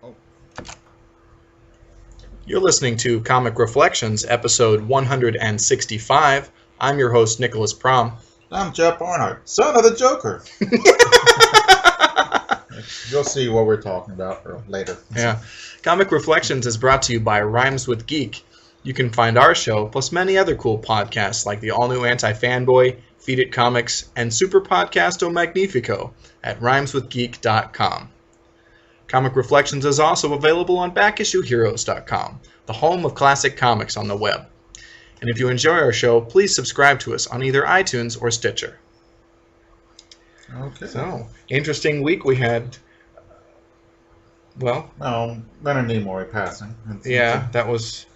Oh. You're listening to Comic Reflections, episode 165. I'm your host, Nicholas Prom. I'm Jeff Barnhart, son of the Joker. You'll see what we're talking about later. Yeah. Comic Reflections is brought to you by Rhymes with Geek. You can find our show, plus many other cool podcasts like the all-new Anti-Fanboy, Feed It Comics, and Super Podcasto Magnifico at rhymeswithgeek.com. Comic Reflections is also available on backissueheroes.com, the home of classic comics on the web. And if you enjoy our show, please subscribe to us on either iTunes or Stitcher. Okay. So, interesting week we had. Well, Leonard Nimoy passing. yeah, that was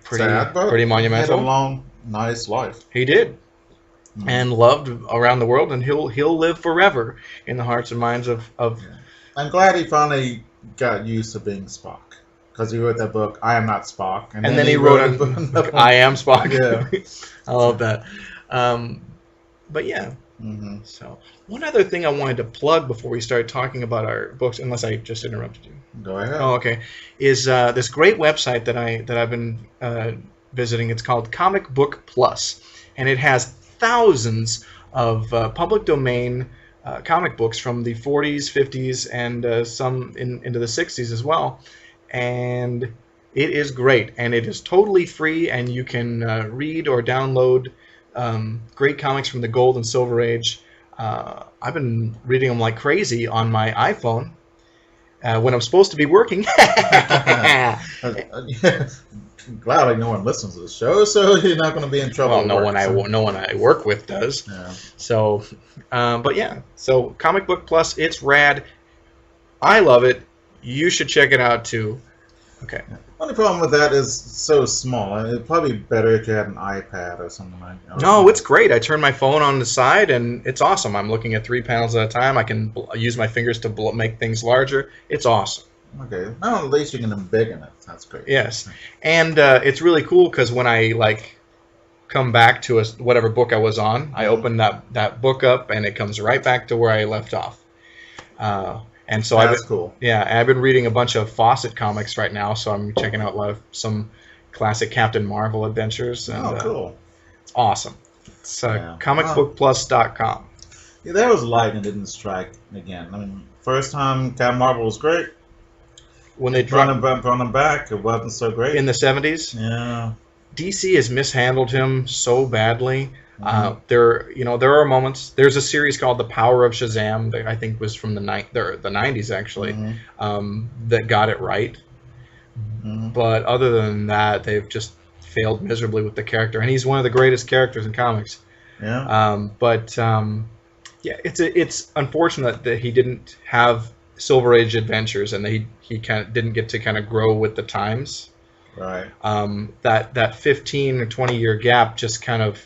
pretty sad, monumental. He had a long, nice life. He did. And loved around the world, and he'll live forever in the hearts and minds of Yeah. I'm glad he finally got used to being Spock, because he wrote that book, I Am Not Spock. And then he wrote a book, I Am Spock. Yeah. I love that. But yeah. Mm-hmm. So, one other thing I wanted to plug before we start talking about our books, unless I just interrupted you. Go ahead. Oh, okay. Is this great website that I've been visiting? It's called Comic Book Plus, and it has thousands of public domain comic books from the 40s, 50s, and some into the 60s as well. And it is great, and it is totally free, and you can read or download great comics from the Gold and Silver Age. I've been reading them like crazy on my iPhone when I'm supposed to be working. Glad no one listens to the show, so you're not going to be in trouble. Well, no one I work with does. Yeah. So, but yeah. So, Comic Book Plus, it's rad. I love it. You should check it out too. Okay. Only problem with that is so small. It'd probably be better if you had an iPad or something like that. No, it's great. I turn my phone on the side, and it's awesome. I'm looking at 3 panels at a time. I can use my fingers to make things larger. It's awesome. Okay. Well, at least you can embiggen it. That's great. Yes. And it's really cool because when I come back to whatever book I was on, I open that book up, and it comes right back to where I left off. And so That's cool. Yeah, I've been reading a bunch of Fawcett comics right now, so I'm checking out some classic Captain Marvel adventures. And, cool. It's awesome. It's Yeah. comicbookplus.com. Yeah, that was light and didn't strike again. I mean, first time Captain Marvel was great. When they brought him back, it wasn't so great. In the 70s? Yeah. DC has mishandled him so badly. Mm-hmm. There are moments. There's a series called The Power of Shazam that I think was from the 90s actually, that got it right. Mm-hmm. But other than that, they've just failed miserably with the character, and he's one of the greatest characters in comics. Yeah. Yeah, it's unfortunate that he didn't have Silver Age adventures, and that he kind of didn't get to kind of grow with the times. Right. That 15 or 20 year gap just kind of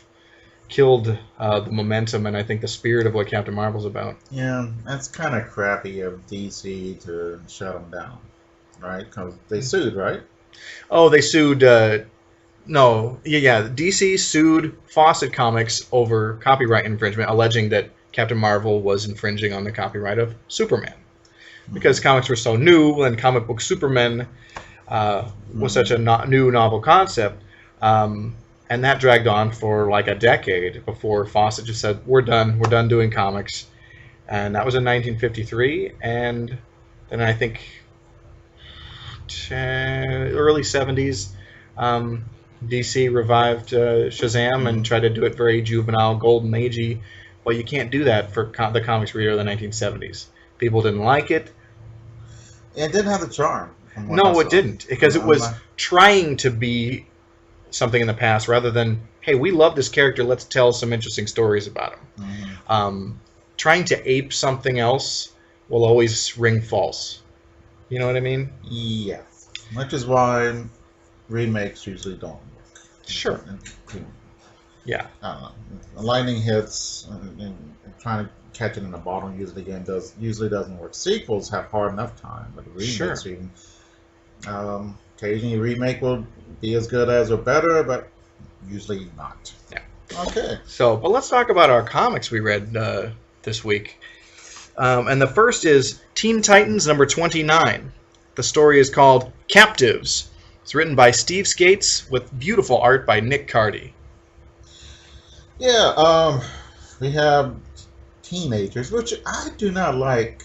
killed the momentum and I think the spirit of what Captain Marvel's about. Yeah, that's kind of crappy of DC to shut him down, right? Because they sued, right? Oh, they sued. No, yeah. DC sued Fawcett Comics over copyright infringement, alleging that Captain Marvel was infringing on the copyright of Superman. Because comics were so new, and comic book Superman was such a new novel concept, and that dragged on for like a decade before Fawcett just said, we're done doing comics. And that was in 1953, and then I think early 70s, DC revived Shazam and tried to do it very juvenile, golden agey, but you can't do that for the comics reader of the 1970s. People didn't like it. It didn't have the charm. No, it didn't, because it was trying to be something in the past rather than, hey, we love this character, let's tell some interesting stories about him. Mm-hmm. Trying to ape something else will always ring false. You know what I mean? Yeah. Which is why remakes usually don't work. Sure. Yeah. I don't know. The lightning hits, and trying to catch it in a bottle usually doesn't work. Sequels have hard enough time, but remakes occasionally a remake will be as good as or better, but usually not. Yeah. Okay. So, but let's talk about our comics we read this week. And the first is Teen Titans number 29. The story is called Captives. It's written by Steve Skates with beautiful art by Nick Cardy. Yeah, we have teenagers, which I do not like.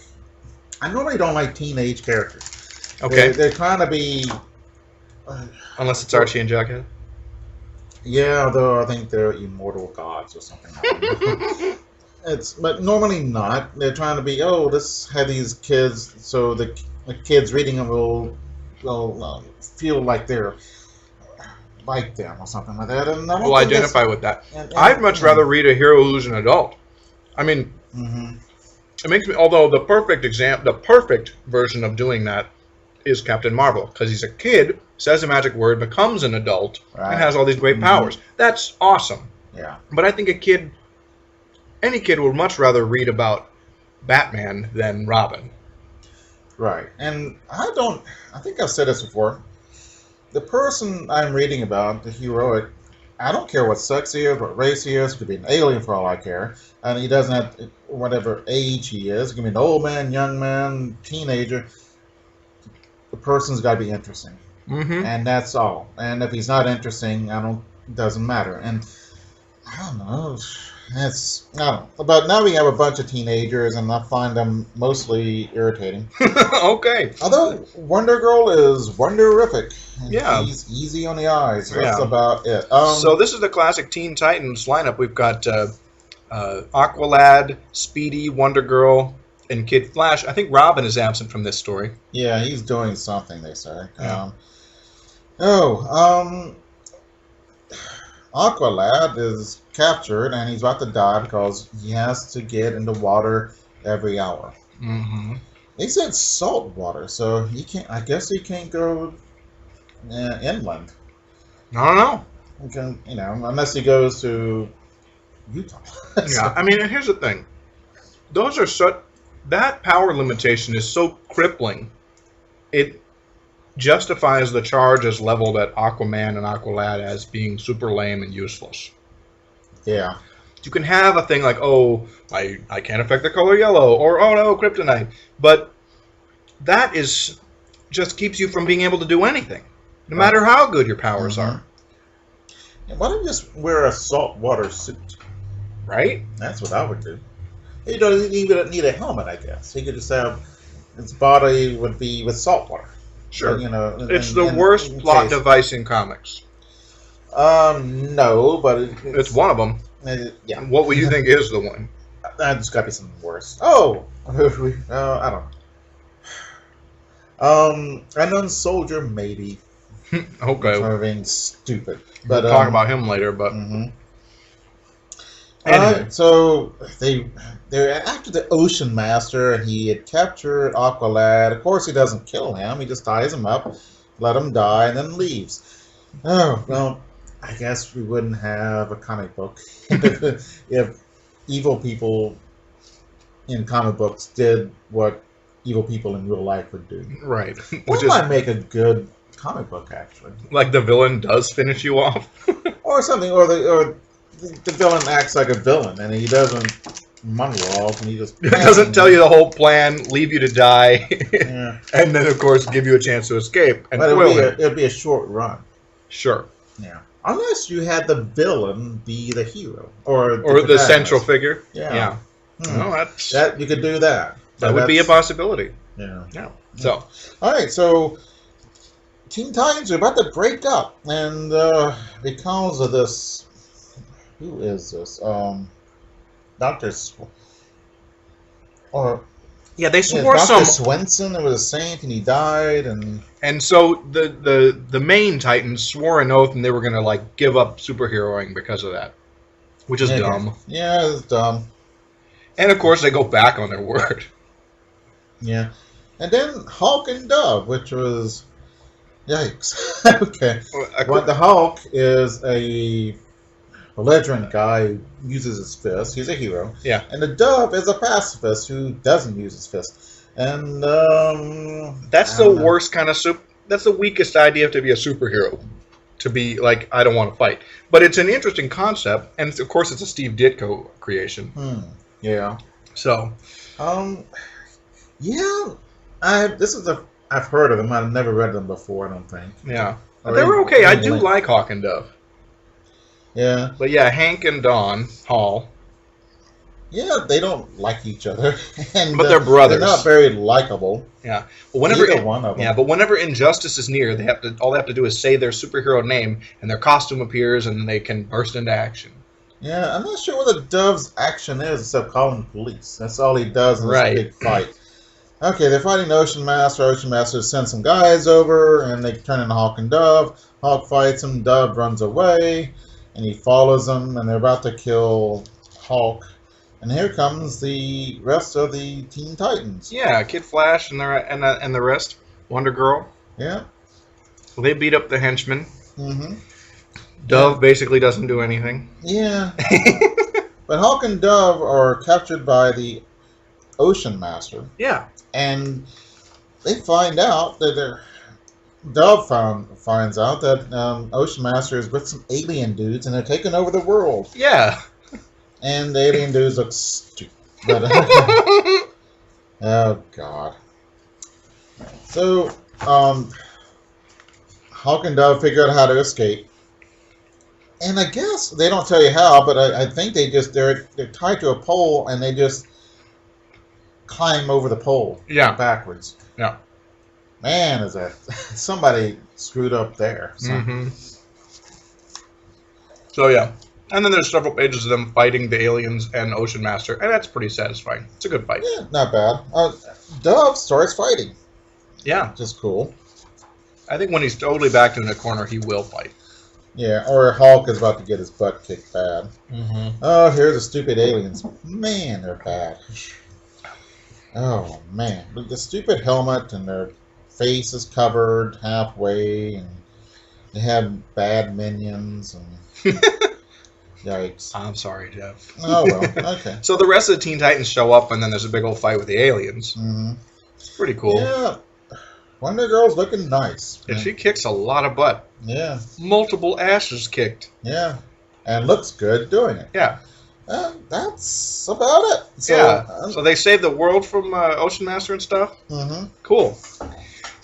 I normally don't like teenage characters. Okay. They're trying to be... Unless it's Archie and Jughead. Yeah, although I think they're immortal gods or something. But normally not. They're trying to be, let's have these kids, so the kids reading them will feel like they're like them or something like that. And I will identify with that. And I'd much rather read a hero who's an adult. I mean, it makes me. Although the perfect version of doing that is Captain Marvel, because he's a kid, says a magic word, becomes an adult, and has all these great powers. That's awesome. Yeah. But I think any kid would much rather read about Batman than Robin. Right. And I think I've said this before. The person I'm reading about, the heroic, I don't care what sex he is, what race he is. He could be an alien for all I care. And he doesn't have whatever age he is. He can be an old man, young man, teenager. The person's got to be interesting. And that's all. And if he's not interesting, it doesn't matter. And I don't know. I don't know. But now we have a bunch of teenagers, and I find them mostly irritating. Okay. Although Wonder Girl is wonderific. Yeah. He's easy on the eyes. That's about it. So this is the classic Teen Titans lineup. We've got Aqualad, Speedy, Wonder Girl, and Kid Flash. I think Robin is absent from this story. Yeah, he's doing something, they say. Yeah. Aqualad is captured, and he's about to die because he has to get in the water every hour. They said salt water, so he can't. I guess he can't go inland. I don't know. He can, unless he goes to Utah. Yeah, I mean, and here's the thing. That power limitation is so crippling. It justifies the charge as leveled at Aquaman and Aqualad as being super lame and useless. Yeah. You can have a thing like, I can't affect the color yellow, or oh no, kryptonite. But that just keeps you from being able to do anything, no matter how good your powers are. Why don't you just wear a saltwater suit? Right? That's what I would do. He doesn't even need a helmet, I guess. He could just have his body would be with salt water. Sure. It's in the worst plot case. device in comics. No, but it's one of them. Yeah. What would you think is the one? There's got to be something worse. I don't know. Unknown Soldier, maybe. Okay. Something stupid. We'll talk about him later, but. Anyway. So they're after the Ocean Master, and he had captured Aqualad. Of course, he doesn't kill him. He just ties him up, let him die, and then leaves. Oh, well, I guess we wouldn't have a comic book if evil people in comic books did what evil people in real life would do. Right. Which might make a good comic book, actually. Like the villain does finish you off? Or something, or the villain acts like a villain, and he doesn't monologue, and he just doesn't tell you the whole plan, leave you to die, yeah. And then of course give you a chance to escape. And but it'll be a short run. Sure. Yeah. Unless you had the villain be the hero, or the central figure. Yeah. No, that you could do that. That would be a possibility. Yeah. Yeah. So. All right. So. Teen Titans are about to break up, and because of this. Who is this? Dr. They swore Dr. Swenson was a saint, and he died, and so the main Titans swore an oath, and they were going to give up superheroing because of that, which is dumb. Yeah, it's dumb. And of course, they go back on their word. Yeah, and then Hulk and Dove, which was yikes. Okay, well, the Hulk is a belligerent guy who uses his fist. He's a hero. Yeah. And the Dove is a pacifist who doesn't use his fist. And that's the worst kind of that's the weakest idea to be a superhero. To be I don't want to fight. But it's an interesting concept, and of course it's a Steve Ditko creation. Yeah. So. Yeah. This is the I've heard of them. I've never read them before, I don't think. Yeah. Or They were even- okay. I do even- like Hawk and Dove. Yeah. But yeah, Hank and Dawn Hall. Yeah, they don't like each other. And, But they're brothers. They're not very likable. Yeah. But whenever Either one of them. Yeah, but whenever injustice is near, all they have to do is say their superhero name and their costume appears and they can burst into action. Yeah, I'm not sure what the Dove's action is except calling the police. That's all he does in this Right. big fight. Okay, they're fighting the Ocean Master. Ocean Master sends some guys over, and they turn into Hawk and Dove. Hawk fights him. Dove runs away, and he follows them, and they're about to kill Hawk. And here comes the rest of the Teen Titans. Yeah, Kid Flash and the rest. Wonder Girl. Yeah. Well, they beat up the henchmen. Mm-hmm. Dove basically doesn't do anything. Yeah. But Hawk and Dove are captured by the Ocean Master. Yeah. And they find out that Dove finds out that Ocean Master is with some alien dudes, and they're taking over the world. Yeah. And the alien dudes look stupid. Oh God. So, Hawk and Dove figure out how to escape. And I guess they don't tell you how, but I think they're tied to a pole, and they just climb over the pole. Yeah. Backwards. Yeah. Man, is that somebody screwed up there. So. Mm-hmm. So yeah. And then there's several pages of them fighting the aliens and Ocean Master, and that's pretty satisfying. It's a good fight. Yeah, not bad. Dove starts fighting. Yeah. Just cool. I think when he's totally backed in the corner, he will fight. Yeah, or Hulk is about to get his butt kicked bad. Mm-hmm. Oh, here's the stupid aliens. Man, they're bad. Oh, man. With the stupid helmet and their face is covered halfway, and they have bad minions, and yikes. I'm sorry, Jeff. Oh, well, okay. So the rest of the Teen Titans show up, and then there's a big old fight with the aliens. Mm-hmm. Pretty cool. Yeah. Wonder Girl's looking nice. And she kicks a lot of butt. Yeah. Multiple asses kicked. Yeah. And looks good doing it. Yeah. That's about it. So, yeah. So they saved the world from Ocean Master and stuff. Mm-hmm. Cool. So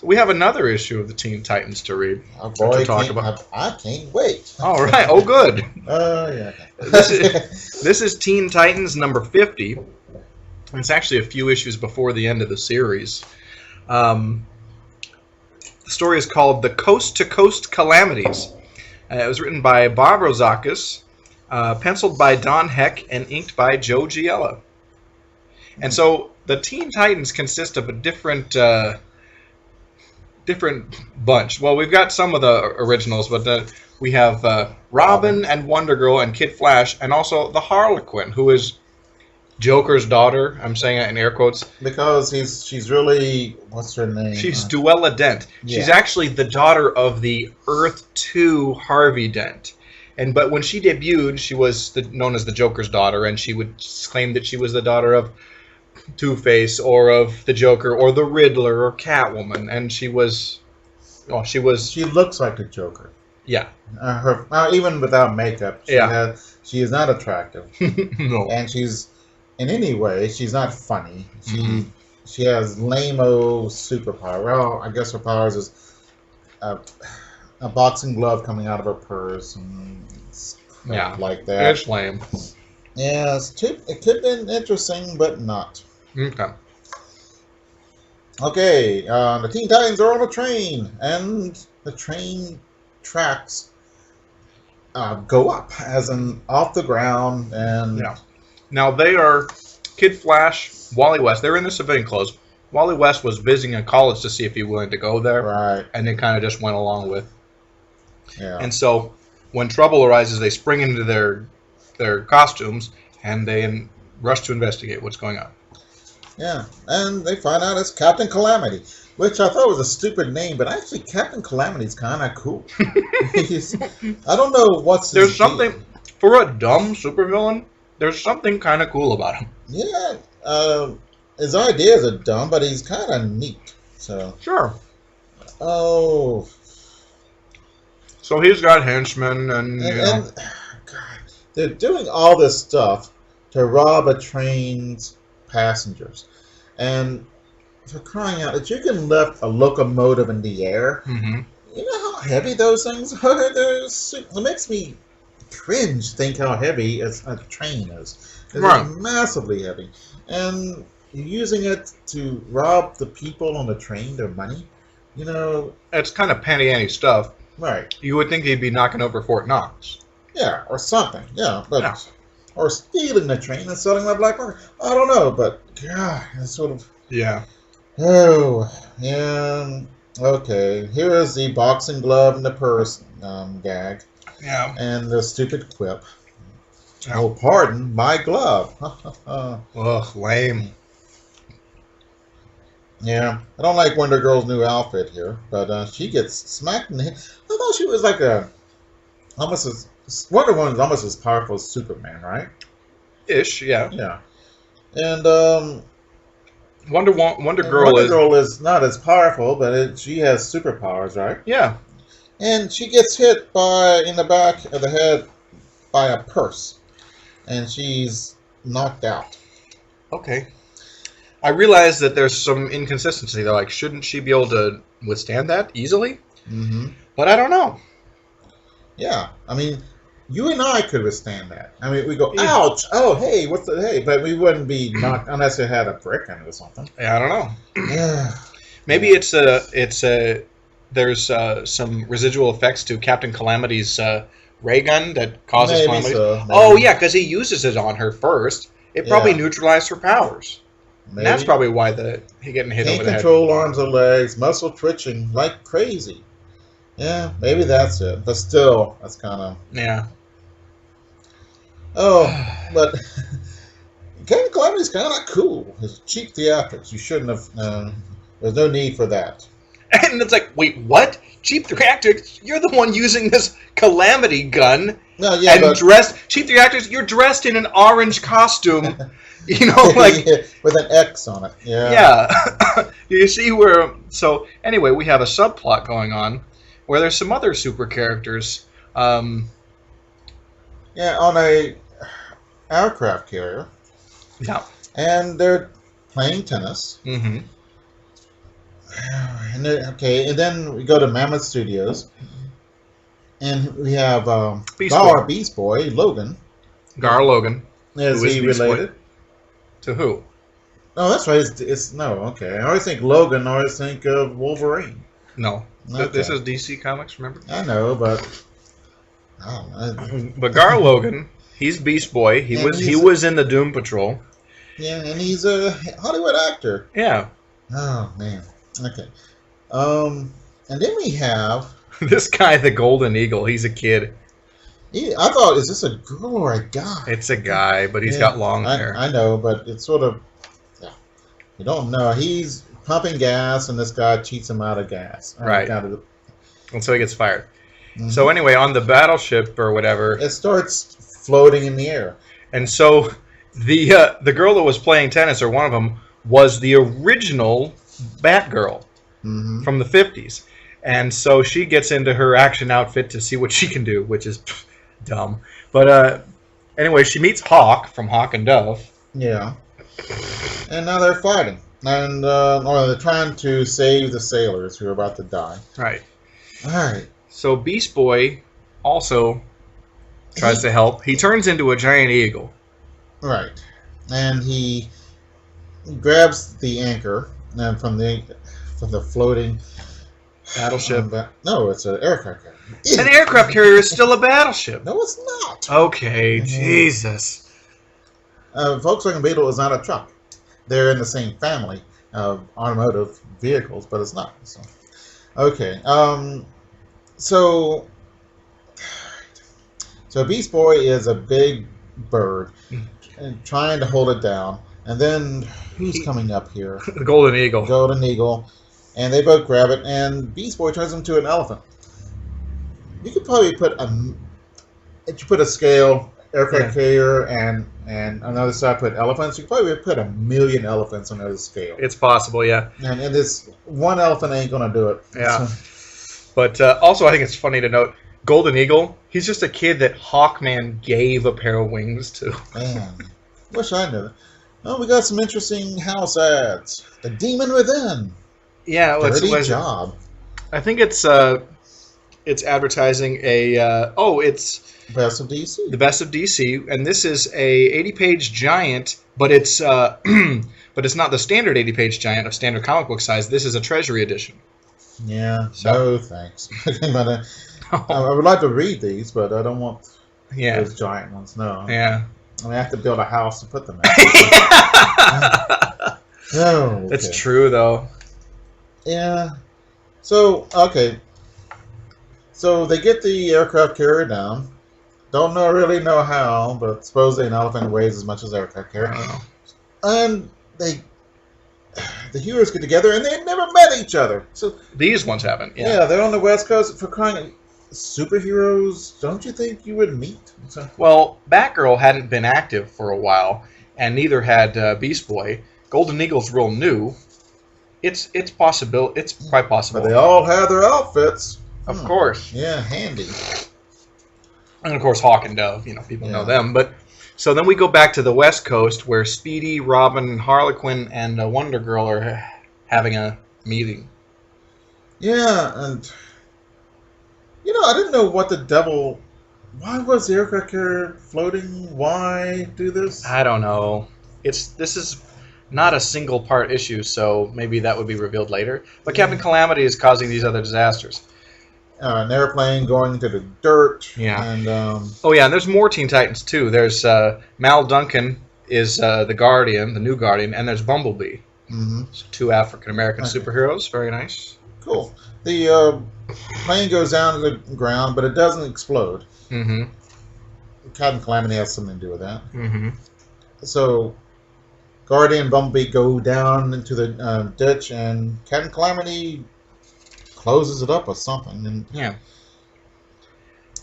we have another issue of the Teen Titans to read. Oh, boy, to talk about. I can't wait. All right. Oh, good. Oh, yeah. This is Teen Titans number 50. It's actually a few issues before the end of the series. The story is called The Coast to Coast Calamities. It was written by Bob Rozakis, penciled by Don Heck, and inked by Joe Giella. And so the Teen Titans consist of a different bunch. Well, we've got some of the originals, but we have Robin and Wonder Girl and Kid Flash, and also the Harlequin, who is Joker's daughter. I'm saying it in air quotes. Because she's really, what's her name? She's Duella Dent. Yeah. She's actually the daughter of the Earth 2 Harvey Dent. But when she debuted, she was known as the Joker's daughter, and she would claim that she was the daughter of Two-Face or of the Joker or the Riddler or Catwoman, and she was. She looks like the Joker. Yeah. Even without makeup, she is not attractive. No. And in any way, she's not funny. She has lame-o superpower. Well, I guess her powers is a boxing glove coming out of her purse and like that. It's lame. Yeah, it could have been interesting, but not. Okay. Okay, the Teen Titans are on a train, and the train tracks go up, as in off the ground, and Now they are Kid Flash, Wally West. They're in their civilian clothes. Wally West was visiting a college to see if he was willing to go there, right? And they kind of just went along with. Yeah. And so when trouble arises, they spring into their costumes and they rush to investigate what's going on. Yeah, and they find out it's Captain Calamity, which I thought was a stupid name, but actually Captain Calamity's kind of cool. I don't know what's his There's something for a dumb supervillain. There's something kind of cool about him. Yeah, his ideas are dumb, but he's kind of neat. So sure. Oh. So he's got henchmen, and God, they're doing all this stuff to rob a train's passengers, and for crying out, that you can lift a locomotive in the air. Mm-hmm. You know how heavy those things are? It makes me cringe think how heavy a train is. Right. It's massively heavy. And using it to rob the people on the train their money, you know... It's kind of panty-ante stuff. Right. You would think he'd be knocking over Fort Knox. Yeah, or something. Yeah, but... Yeah. Or stealing the train and selling my black market. I don't know, but... God, it's sort of... Yeah. Oh, yeah... Okay, here is the boxing glove and the purse gag. Yeah. And the stupid quip. Oh, pardon, my glove. Ugh, lame. Yeah, I don't like Wonder Girl's new outfit here, but she gets smacked in the head. I thought she was like Wonder Woman's almost as powerful as Superman, right? Ish, yeah. Yeah. And Wonder Girl is not as powerful, but she has superpowers, right? Yeah. And she gets hit in the back of the head by a purse, and she's knocked out. Okay. I realize that there's some inconsistency, though. Like, shouldn't she be able to withstand that easily? Mm-hmm. But I don't know. Yeah, I mean, you and I could withstand that. I mean, we go, ouch, oh, hey, but we wouldn't be knocked unless it had a brick in it or something. Yeah, I don't know. Yeah. Maybe there's some residual effects to Captain Calamity's ray gun that causes calamity. So, maybe. Oh, yeah, because he uses it on her first. It probably neutralized her powers. Maybe. And that's probably why he getting hit over the head. Can't control arms or legs, muscle twitching like crazy. Yeah, maybe that's it. But still, that's kind of... Yeah. Oh, but Captain Calamity's kind of cool. His cheap theatrics. You shouldn't have... there's no need for that. And it's like, wait, what? Cheap theatrics? You're the one using this Calamity gun. No, yeah, and dressed... Cheap theatrics, you're dressed in an orange costume... You know, like... with an X on it. Yeah. Yeah. You see where... So, anyway, we have a subplot going on where there's some other super characters. Yeah, on a aircraft carrier. Yeah. And they're playing tennis. Mm-hmm. And then we go to Mammoth Studios. And we have Beast Boy, Logan. Gar Logan. Is he related? To who? Oh, that's right. Okay. I always think Logan. I always think of Wolverine. No. Okay. This is DC Comics, remember? I know, but... I don't know. But Gar Logan, he's Beast Boy. He was in the Doom Patrol. Yeah, and he's a Hollywood actor. Yeah. Oh, man. Okay. And then we have... this guy, the Golden Eagle. He's a kid. I thought, is this a girl or a guy? It's a guy, but he's got long hair. I know, but it's sort of... Yeah. You don't know. He's pumping gas, and this guy cheats him out of gas. Right. And so he gets fired. Mm-hmm. So anyway, on the battleship or whatever... It starts floating in the air. And so the girl that was playing tennis, or one of them, was the original Batgirl from the 50s. And so she gets into her action outfit to see what she can do, which is dumb. But anyway, she meets Hawk from Hawk and Dove. Yeah. And now they're fighting. And they're trying to save the sailors who are about to die. Right. All right. So Beast Boy also tries to help. He turns into a giant eagle. Right. And he grabs the anchor from the floating battleship. No, it's an aircraft carrier. An aircraft carrier is still a battleship. No, it's not. Okay, Jesus. Volkswagen Beetle is not a truck. They're in the same family of automotive vehicles, but it's not. So. Okay. So Beast Boy is a big bird and trying to hold it down. And then who's coming up here? The Golden Eagle. Golden Eagle. And they both grab it, and Beast Boy turns into an elephant. You could probably put a scale aircraft carrier and on the other side put elephants. You could probably put 1,000,000 elephants on the scale. It's possible, yeah. And this one elephant ain't gonna do it. Yeah. So. But also, I think it's funny to note, Golden Eagle, he's just a kid that Hawkman gave a pair of wings to. Man, wish I knew that. Oh, we got some interesting house ads. The Demon Within. Yeah, Dirty job. I think it's advertising it's Best of DC. the best of DC, and this is a 80-page giant, but it's but it's not the standard 80-page giant of standard comic book size. This is a Treasury edition. Yeah, no thanks. But, I would like to read these, but I don't want those giant ones. No. Yeah. I mean, I have to build a house to put them in. Oh, That's true, though. Yeah. So, okay. So they get the aircraft carrier down. Don't really know how, but supposedly an elephant weighs as much as aircraft carrier. And the heroes get together, and they never met each other. So these ones haven't. Yeah, they're on the West Coast. For crying, superheroes, don't you think you would meet? So, well, Batgirl hadn't been active for a while, and neither had Beast Boy. Golden Eagle's real new. It's possible. It's quite possible. But they all have their outfits. Of course. Yeah, handy. And of course, Hawk and Dove. People know them. But so then we go back to the West Coast, where Speedy, Robin, Harlequin, and Wonder Girl are having a meeting. Yeah, and I didn't know what the devil. Why was the aircraft carrier floating? Why do this? I don't know. This is not a single part issue, so maybe that would be revealed later. But Captain Calamity is causing these other disasters. An airplane going into the dirt. Yeah. And and there's more Teen Titans too. There's Mal Duncan is the Guardian, the new Guardian, and there's Bumblebee. Mm-hmm. So 2 African American superheroes. Very nice. Cool. The plane goes down to the ground, but it doesn't explode. Mm-hmm. Captain Calamity has something to do with that. Mm-hmm. So Guardian and Bumblebee go down into the ditch, and Captain Calamity closes it up or something.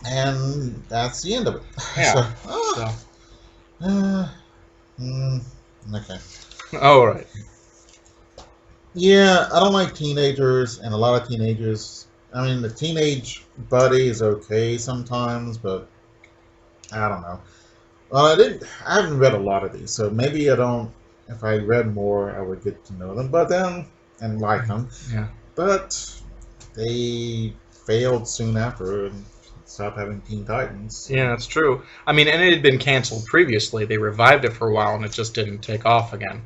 And that's the end of it. Yeah. Okay. All right. Yeah, I don't like teenagers, and a lot of teenagers. I mean, the teenage buddy is okay sometimes, but I don't know. Well, I haven't read a lot of these, so maybe I don't. If I read more, I would get to know them, and like them. Yeah. But they failed soon after and stopped having Teen Titans. Yeah, that's true. I mean, and it had been canceled previously. They revived it for a while, and it just didn't take off again.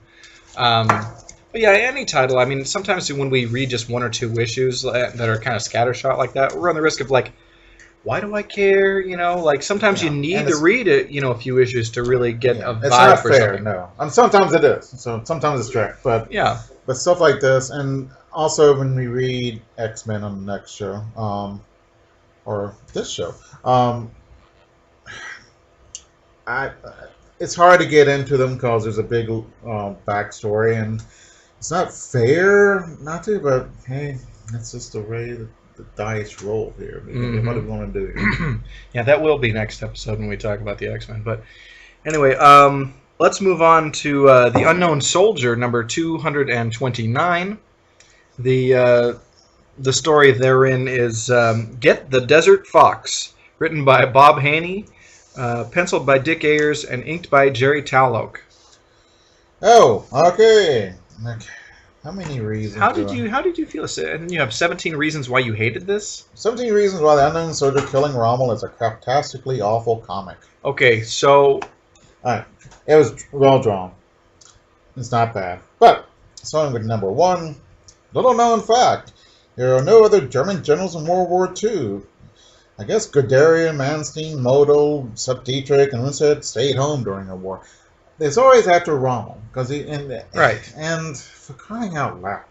But yeah, any title. I mean, sometimes when we read just 1 or 2 issues that are kind of scattershot like that, we run the risk of why do I care? Sometimes you need to read it, a few issues to really get a vibe it's not for fair, something. no. And sometimes it is. So sometimes it's trash. But but stuff like this, and also when we read X-Men on the next show, or this show, it's hard to get into them because there's a big backstory, and it's not fair not to. But hey, that's just the way the dice roll here. What do we want to do here? Yeah, that will be next episode when we talk about the X-Men. But anyway, let's move on to The Unknown Soldier, number 229. The story therein is Get the Desert Fox, written by Bob Haney, penciled by Dick Ayers, and inked by Jerry Talloch. Oh, okay. How many reasons? How did you feel? And you have 17 reasons why you hated this? 17 reasons why The Unknown Soldier Killing Rommel is a craptastically awful comic. Okay, so Alright. It was well drawn. It's not bad. But, starting with number 1, little known fact. There are no other German generals in World War II. I guess Guderian, Manstein, Model, Dietrich, and Winstead stayed home during the war. There's always after Rommel. Right. And for crying out loud.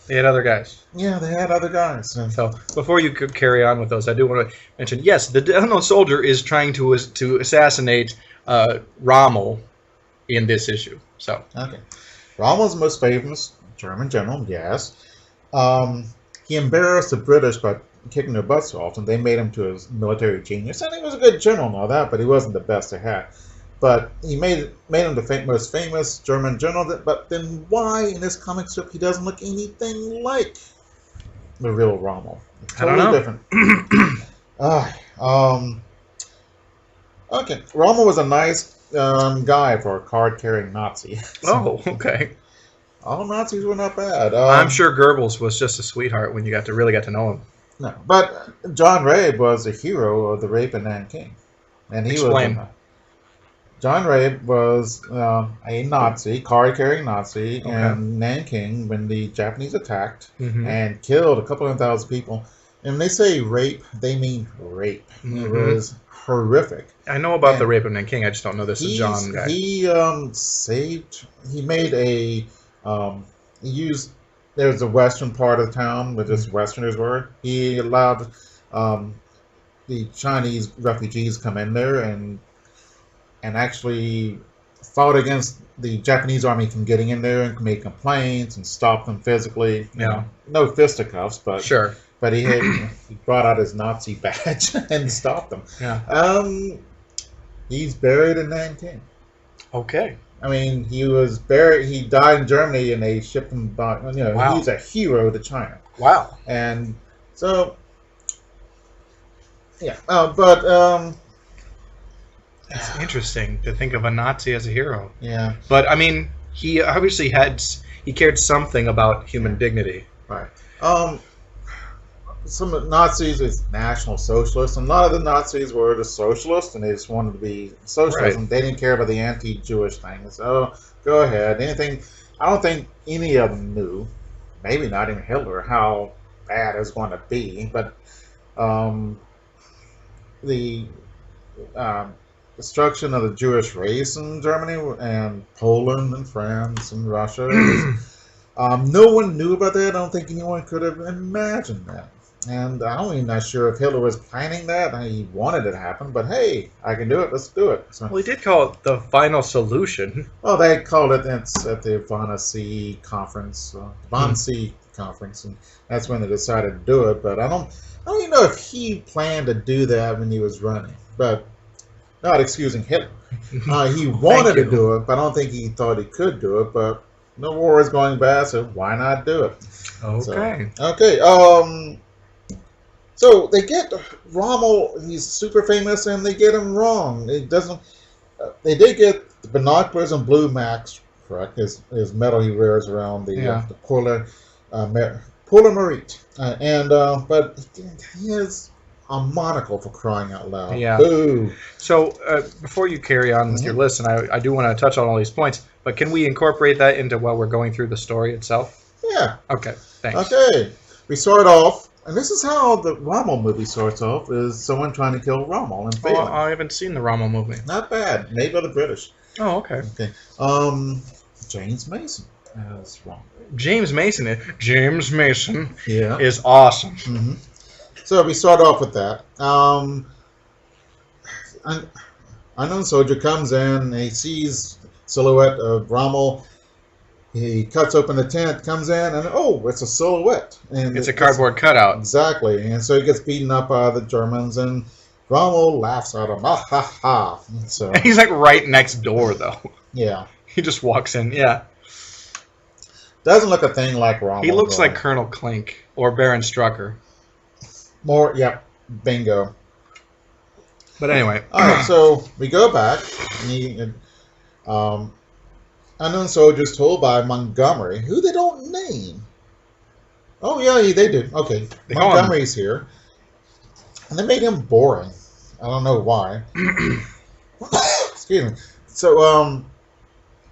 They had other guys. Yeah, they had other guys. So before you could carry on with those, I do want to mention, yes, the Unknown Soldier is trying to assassinate Rommel in this issue. So okay, Rommel's the most famous German general. Yes, he embarrassed the British by kicking their butts so often. They made him to a military genius, and he was a good general and all that, but he wasn't the best they had. But he made him the most famous German general. But then why in this comic strip he doesn't look anything like the real Rommel? Totally I don't know. different. Okay, Rommel was a nice guy for a card-carrying Nazi. Oh, okay. All Nazis were not bad. I'm sure Goebbels was just a sweetheart when you really got to know him. No, but John Rabe was a hero of the rape in Nanking, and he Explain. was. John Rabe was a Nazi, card-carrying Nazi in Nanking when the Japanese attacked and killed a couple of thousand people. And when they say rape, they mean rape. It was horrific. I know about the rape of Nanking. I just don't know this is John guy. He he made a, he used, there's a western part of the town where just Westerners were. He allowed the Chinese refugees come in there and actually fought against the Japanese army from getting in there and made complaints and stopped them physically. Yeah. No fisticuffs, but sure. But he brought out his Nazi badge and stopped them. Yeah. He's buried in Nanking. Okay. I mean, he was buried. He died in Germany, and they shipped him back. You know, wow. He's a hero to China. Wow. And so, yeah. But it's interesting to think of a Nazi as a hero. Yeah. But I mean, he obviously he cared something about human dignity. Right. Some of the Nazis is National Socialists, and a lot of the Nazis were the socialists, and they just wanted to be socialists, and they didn't care about the anti-Jewish thing. So go ahead. Anything. I don't think any of them knew, maybe not even Hitler, how bad it was going to be. But the destruction of the Jewish race in Germany and Poland and France and Russia. No one knew about that. I don't think anyone could have imagined that. And I'm even not sure if Hitler was planning that. He wanted it to happen, but hey, I can do it. Let's do it. So, well, he did call it the final solution. Well, they called it at the Wannsee conference, Wannsee conference, and that's when they decided to do it. But I don't even know if he planned to do that when he was running. But not excusing Hitler. He wanted to do it, but I don't think he thought he could do it. But the war is going bad, so why not do it? Okay. So they get Rommel. He's super famous, and they get him wrong. It doesn't. They did get the binoculars and blue max correct. His medal he wears around the Polar Marite, but he has a monocle for crying out loud. Yeah. Boo. So before you carry on with your list, and I do want to touch on all these points, but can we incorporate that into while we're going through the story itself? Yeah. Okay. Thanks. Okay. We start off, and this is how the Rommel movie starts off: is someone trying to kill Rommel and failing. Oh, I haven't seen the Rommel movie. Not bad. Made by the British. Oh, okay. Okay. James Mason as Rommel. James Mason Yeah. is awesome. Mm-hmm. So we start off with that. An unknown soldier comes in, and he sees silhouette of Rommel. He cuts open the tent, comes in, and oh, it's a silhouette. And it's a cardboard cutout. Exactly. And so he gets beaten up by the Germans, and Rommel laughs at him. Ah, ha, ha. So, he's like right next door, though. Yeah. He just walks in, yeah. Doesn't look a thing like Rommel. He looks like Colonel Klink or Baron Strucker. More, yeah, bingo. But anyway. All right, so we go back. Unknown soldiers told by Montgomery, who they don't name. Oh, yeah, they do. Okay, Montgomery's here. And they made him boring. I don't know why. Excuse me. So,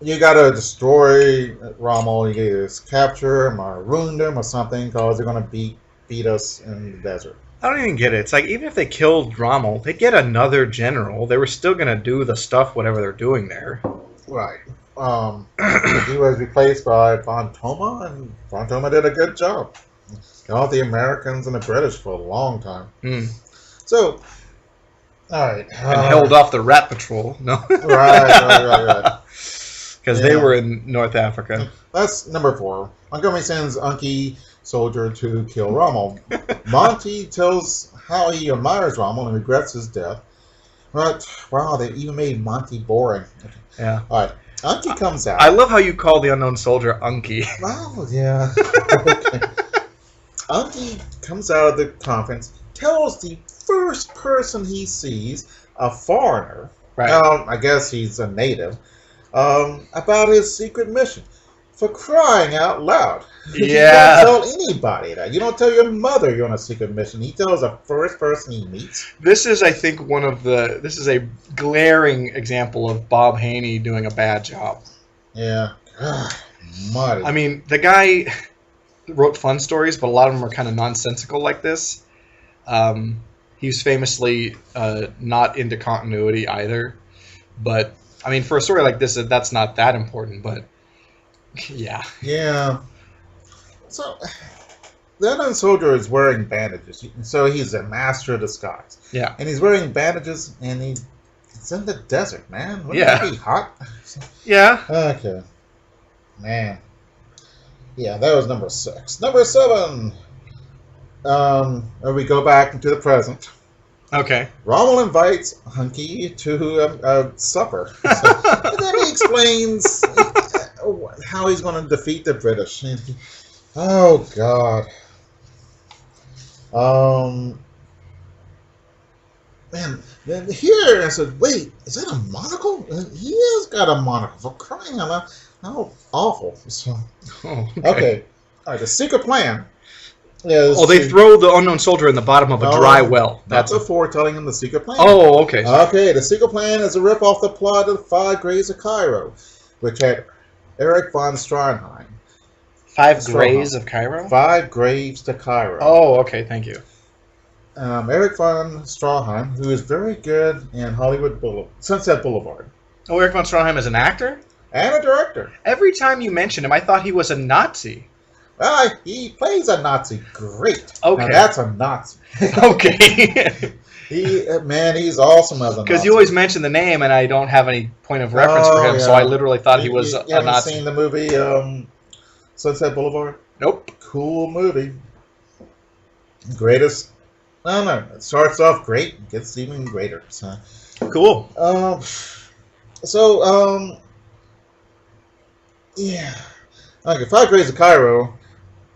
you gotta destroy Rommel. You either capture him or wound him or something, because they're gonna beat us in the desert. I don't even get it. It's like, even if they killed Rommel, they'd get another general. They were still going to do the stuff, whatever they're doing there. Right. He was replaced by Von Thoma, and Von Thoma did a good job. Got the Americans and the British for a long time. So, all right. And held off the Rat Patrol. No. Right. Because they were in North Africa. That's number 4. Montgomery sends Unky soldier to kill Rommel. Monty tells how he admires Rommel and regrets his death. But, wow, they even made Monty boring. Yeah. All right. Unky comes out. I love how you call the unknown soldier Unky. Oh, yeah. Okay. Unky comes out of the conference, tells the first person he sees, a foreigner, Right. I guess he's a native, about his secret mission. For crying out loud. Yeah. You don't tell anybody that. You don't tell your mother you're on a secret mission. He tells the first person he meets. This is, I think, this is a glaring example of Bob Haney doing a bad job. Yeah. Muddy. I mean, the guy wrote fun stories, but a lot of them are kind of nonsensical like this. He's famously not into continuity either. But, I mean, for a story like this, that's not that important, but yeah. Yeah. So, the unknown soldier is wearing bandages. So he's a master of disguise. Yeah. And he's wearing bandages, and he's in the desert, man. Wouldn't Yeah. that be hot? Yeah. Okay. Man. Yeah, that was number 6. Number 7. We go back into the present. Okay. Rommel invites Hunky to a supper. And then he explains how he's going to defeat the British. Oh, God. Man, then here I said, wait, is that a monocle? He has got a monocle. For crying out loud. How awful. So, okay. All right, the secret plan is... Oh, they throw the unknown soldier in the bottom of a dry well. That's before telling him the secret plan. Oh, okay. Okay, the secret plan is a rip off the plot of 5 Graves of Cairo, which had Eric von Stroheim. 5 Graves of Cairo? 5 Graves to Cairo. Oh, okay, thank you. Eric von Stroheim, who is very good in Sunset Boulevard. Oh, Eric von Stroheim is an actor? And a director. Every time you mentioned him, I thought he was a Nazi. He plays a Nazi great. Okay. Now that's a Nazi. Okay. He's awesome as a Nazi. Because you always mention the name, and I don't have any point of reference for him, yeah. so I literally thought he was you a haven't Nazi. seen the movie Sunset Boulevard? Nope. Cool movie. Greatest. No. It starts off great, gets even greater. So. Cool. Yeah. Okay, 5 Graves of Cairo,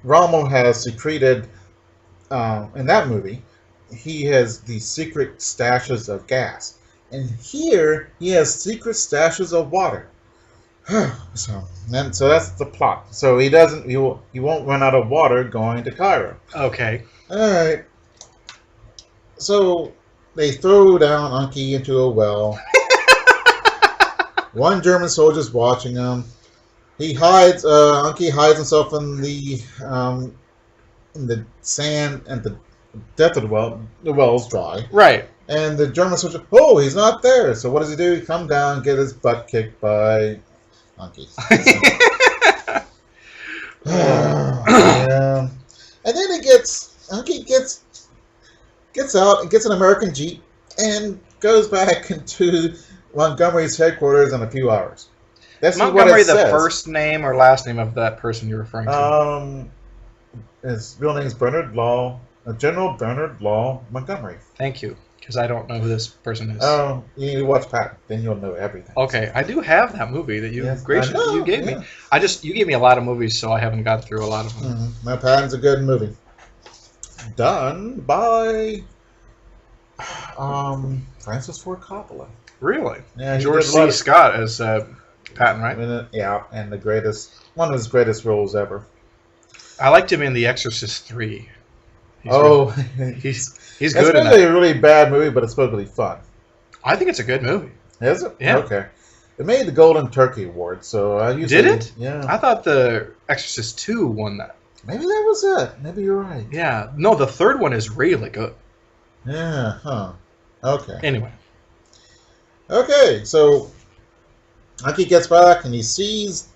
Rommel has secreted, in that movie, he has the secret stashes of gas. And here, he has secret stashes of water. So that's the plot. So he won't run out of water going to Cairo. Okay. Alright. So they throw down Unky into a well. One German soldier's watching him. He hides. Unky hides himself in the sand and the depth of the well. The well's dry. Right. And the German soldier, oh, he's not there. So what does he do? He comes down and get his butt kicked by Unky. Yeah. And then Unky gets out and gets an American Jeep and goes back into Montgomery's headquarters in a few hours. That's Montgomery, what it the says. first name or last name of that person you're referring to? His real name is General Bernard Law Montgomery. Thank you, because I don't know who this person is. Oh, you need to watch Patton, then you'll know everything. Okay, I do have that movie that you graciously you gave me. You gave me a lot of movies, so I haven't got through a lot of them. Mm-hmm. My Patton's a good movie. Done by Francis Ford Coppola. Really? Yeah, George C. Scott as Patton, right? Yeah, and one of his greatest roles ever. I liked him in The Exorcist 3. He's It's good in supposed to be that. a really bad movie, but it's supposed to be fun. I think it's a good movie. Is it? Yeah. Okay. It made the Golden Turkey Award, so I usually... Did it? Yeah. I thought The Exorcist 2 won that. Maybe that was it. Maybe you're right. Yeah. No, the third one is really good. Yeah, huh. Okay. Anyway. Okay, so Unky gets back and he sees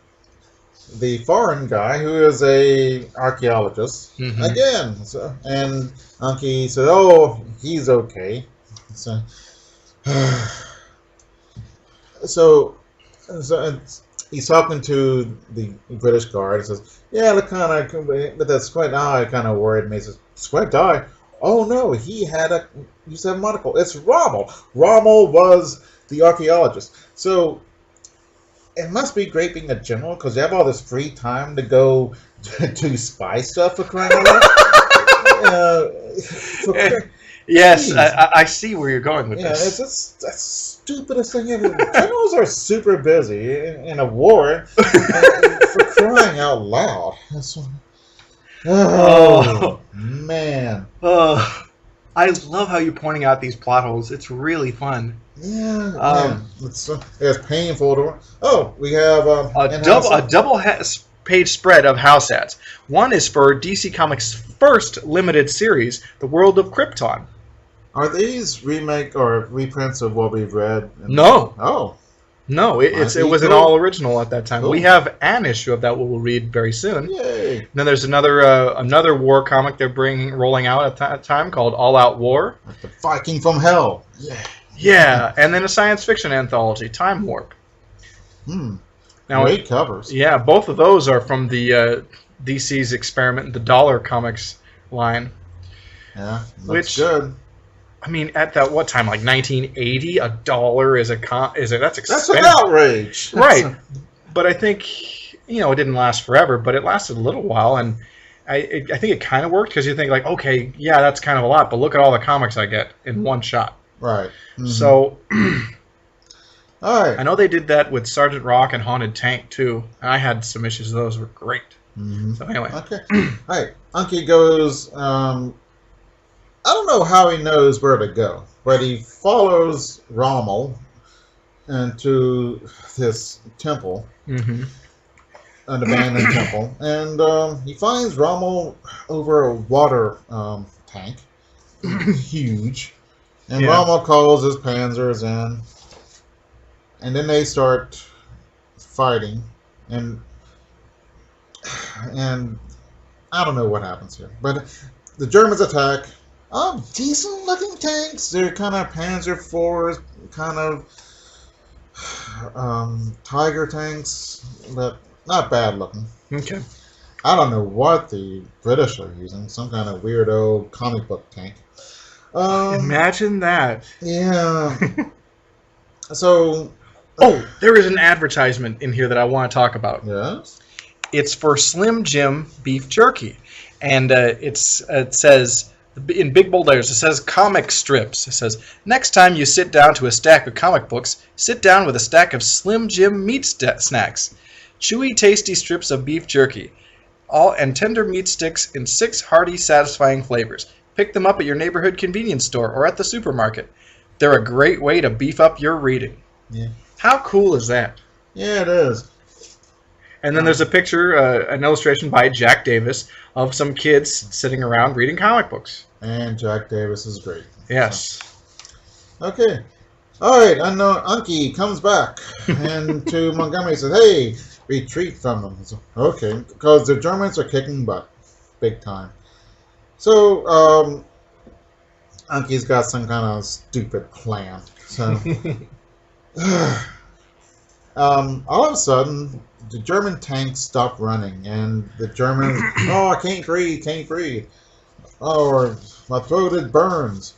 the foreign guy who is a archaeologist again. So, and Unky said, "Oh, he's okay." So, he's talking to the British guard and says, "Yeah, but that squint eye kind of worried me." He says, "Squint eye? Oh no, he used to have a monocle. It's Rommel. Rommel was the archaeologist." So it must be great being a general because you have all this free time to go do spy stuff for crying out loud. Yes, I see where you're going with this. That's stupidest thing ever. Generals are super busy in a war for crying out loud. Oh, man. I love how you're pointing out these plot holes. It's really fun. Yeah, it's painful to. Oh, we have a double page spread of house ads. One is for DC Comics' first limited series, The World of Krypton. Are these remake or reprints of what we've read? No. Oh. No, it was an all original at that time. Cool. We have an issue of that we'll read very soon. Yay! And then there's another war comic they're rolling out at that time called All Out War. Like the Viking from Hell. Yeah. Yeah, and then a science fiction anthology, Time Warp. Now, great covers. Yeah, both of those are from the DC's experiment, the Dollar Comics line. Yeah, looks good. I mean, at that what time, like 1980, $1 that's expensive. That's an outrage, right? But I think it didn't last forever, but it lasted a little while, and I think it kind of worked because you think like, okay, yeah, that's kind of a lot, but look at all the comics I get in one shot. Right. Mm-hmm. So, all right. I know they did that with Sergeant Rock and Haunted Tank too. I had some issues; those were great. Mm-hmm. So anyway, okay. All right. Unky goes. I don't know how he knows where to go, but he follows Rommel into this temple, an abandoned temple, and he finds Rommel over a water tank, huge, and Rommel calls his panzers in, and then they start fighting, and I don't know what happens here, but the Germans attack. Decent looking tanks. They're kind of Panzer IVs, kind of Tiger tanks, but not bad looking. Okay. I don't know what the British are using. Some kind of weirdo comic book tank. Imagine that. Yeah. So. Oh, there is an advertisement in here that I want to talk about. Yes. It's for Slim Jim beef jerky, and it says. In big bold letters, it says comic strips. It says, next time you sit down to a stack of comic books, sit down with a stack of Slim Jim meat snacks. Chewy, tasty strips of beef jerky. And tender meat sticks in 6 hearty, satisfying flavors. Pick them up at your neighborhood convenience store or at the supermarket. They're a great way to beef up your reading. Yeah. How cool is that? Yeah, it is. And then there's a picture, an illustration by Jack Davis of some kids sitting around reading comic books. And Jack Davis is great. Yes. So. Okay. All right. Unknown Unky comes back and to Montgomery says, "Hey, retreat from them." So, okay, because the Germans are kicking butt, big time. So Unky's got some kind of stupid plan. So all of a sudden, the German tanks stop running, and the Germans, I can't breathe. Oh, my throat, it burns.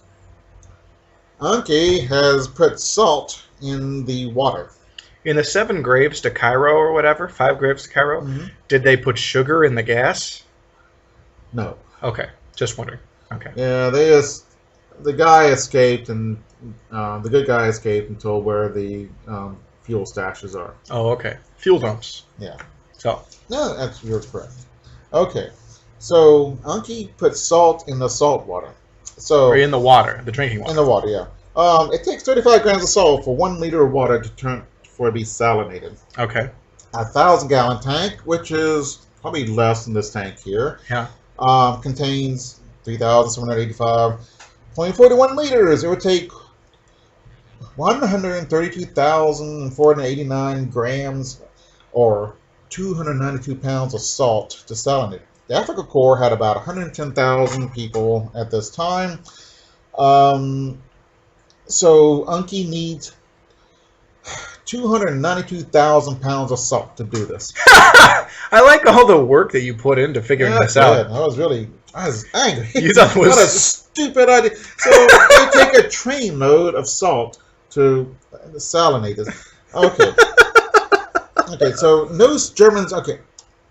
Unky has put salt in the water. In the 7 graves to Cairo or whatever, 5 graves to Cairo, did they put sugar in the gas? No. Okay, just wondering. Okay. Yeah, the guy escaped, and the good guy escaped and told where the fuel stashes are. Oh, okay. Fuel dumps. Yeah. So. No, you're correct. Okay. So Unky put salt in the salt water. So or in the water, the drinking water. In the water, yeah. It takes 35 grams of salt for 1 liter of water for it to be salinated. Okay. A 1,000-gallon tank, which is probably less than this tank here. Yeah. Contains 3,785.41 liters. It would take 132,489 grams or 292 pounds of salt to salinate. The Africa Corps had about 110,000 people at this time. So Unky needs 292,000 pounds of salt to do this. I like all the work that you put into figuring this out. I was angry. You thought it was what a stupid idea. So they take a train load of salt to salinate this. Okay. Okay, so no Germans. Okay,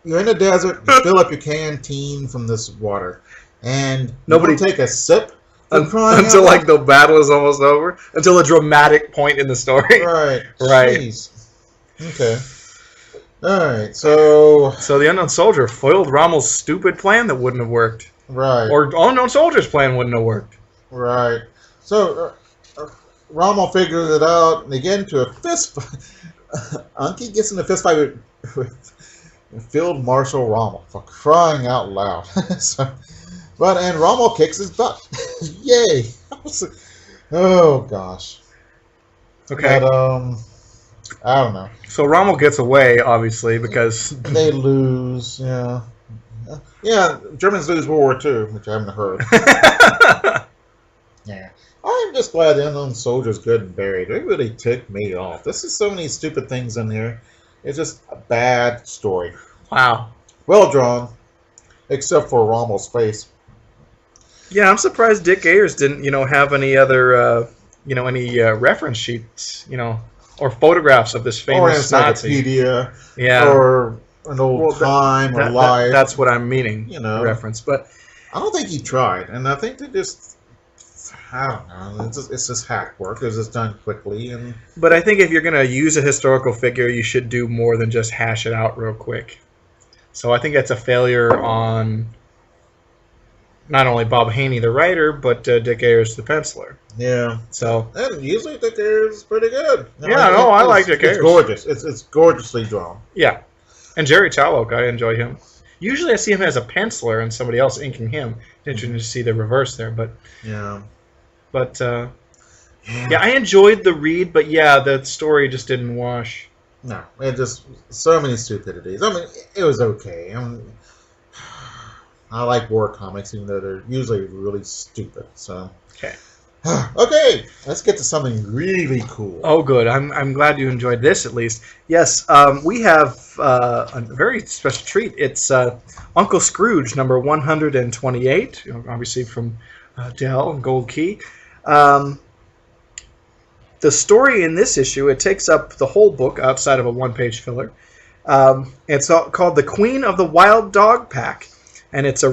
you're in the desert. You fill up your canteen from this water, and nobody take a sip For crying until out like loud. the battle is almost over, until a dramatic point in the story. Right. Right. Jeez. Okay. All right. So. So the unknown soldier foiled Rommel's stupid plan that wouldn't have worked, Right. or unknown soldier's plan wouldn't have worked. Right. So Rommel figures it out, and they get into a fist fight. Unky gets in a fist fight with Field Marshal Rommel, for crying out loud. And Rommel kicks his butt. Yay! Oh gosh. Okay. But I don't know. So Rommel gets away, obviously, because They lose. Yeah. Yeah. Germans lose World War II, which I haven't heard. Yeah. I'm just glad the unknown soldier's good and buried. It really ticked me off. This is so many stupid things in here. It's just a bad story. Wow. Well drawn, except for Rommel's face. Yeah, I'm surprised Dick Ayers didn't, have any other, any reference sheets, or photographs of this Or famous Nazi. encyclopedia. Yeah. Or an old time or life. That's what I'm meaning. Reference, but I don't think he tried, and I think they just. I don't know. It's just hack work. It's just done quickly, But I think if you're going to use a historical figure, you should do more than just hash it out real quick. So I think that's a failure on not only Bob Haney, the writer, but Dick Ayers, the penciler. Yeah. So. And usually Dick Ayers is pretty good. I like Dick Ayers. It's gorgeous. It's gorgeously drawn. Yeah. And Jerry Chaloke, I enjoy him. Usually I see him as a penciler and somebody else inking him. Interesting to see the reverse there, but. Yeah. But, I enjoyed the read, but the story just didn't wash. No, it just, so many stupidities. I mean, it was okay. I like war comics, even though they're usually really stupid, so. Okay. Okay, let's get to something really cool. Oh, good. I'm glad you enjoyed this, at least. Yes, we have a very special treat. It's Uncle Scrooge, number 128, obviously from Dell and Gold Key. The story in this issue, it takes up the whole book outside of a one-page filler. It's called The Queen of the Wild Dog Pack, and it's a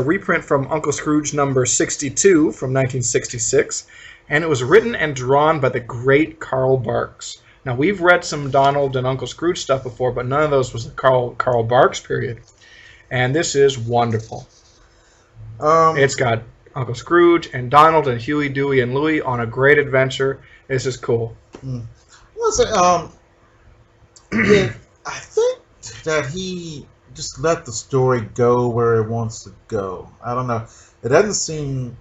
reprint from Uncle Scrooge number 62 from 1966, and it was written and drawn by the great Carl Barks. Now, we've read some Donald and Uncle Scrooge stuff before, but none of those was the Carl Barks period, and this is wonderful. It's got Uncle Scrooge and Donald and Huey, Dewey, and Louie on a great adventure. This is cool. Listen, I think that he just let the story go where it wants to go. I don't know. It doesn't seem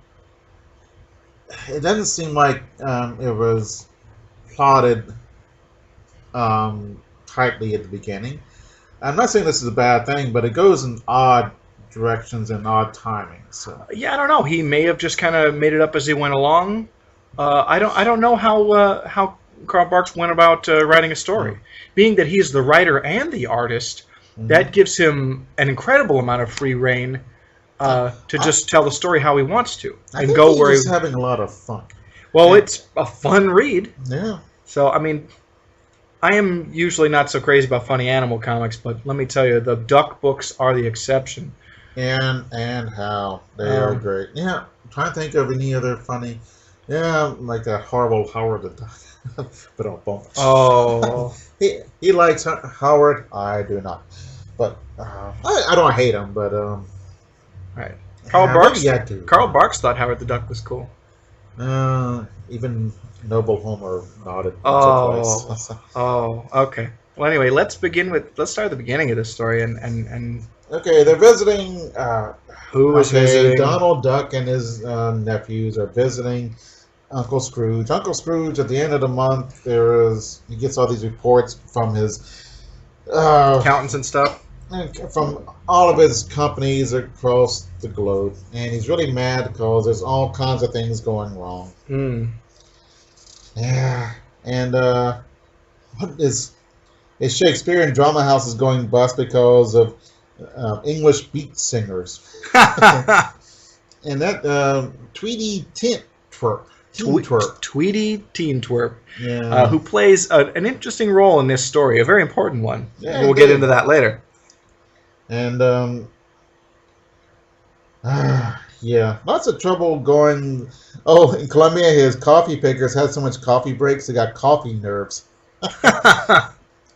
like it was plotted tightly at the beginning. I'm not saying this is a bad thing, but it goes in odd directions and odd timing. So yeah, I don't know. He may have just kind of made it up as he went along. I don't know how Carl Barks went about writing a story. Being that he's the writer and the artist, that gives him an incredible amount of free reign to just tell the story how he wants to and go where he's having a lot of fun. Well, it's a fun read. Yeah. So I mean, I am usually not so crazy about funny animal comics, but let me tell you, the Duck books are the exception. And how they are great. Yeah, I'm trying to think of any other funny. Yeah, like that horrible Howard the Duck. But on bonus. Oh. he likes Howard. I do not. But I don't hate him. But right. Carl Carl Barks thought Howard the Duck was cool. Even Noble Homer nodded. Oh, okay. Well, anyway, let's start at the beginning of this story and. Okay, they're visiting. Who is visiting? Donald Duck and his nephews are visiting Uncle Scrooge. Uncle Scrooge, at the end of the month, he gets all these reports from his accountants and stuff, from all of his companies across the globe, and he's really mad because there's all kinds of things going wrong. Yeah, and his Shakespearean drama house is going bust because of English beat singers. And that Tweety Teen Twerp, who plays an interesting role in this story, a very important one. Yeah, we'll get into that later. And Yeah, lots of trouble going. Oh, in Colombia, his coffee pickers had so much coffee breaks, they got coffee nerves.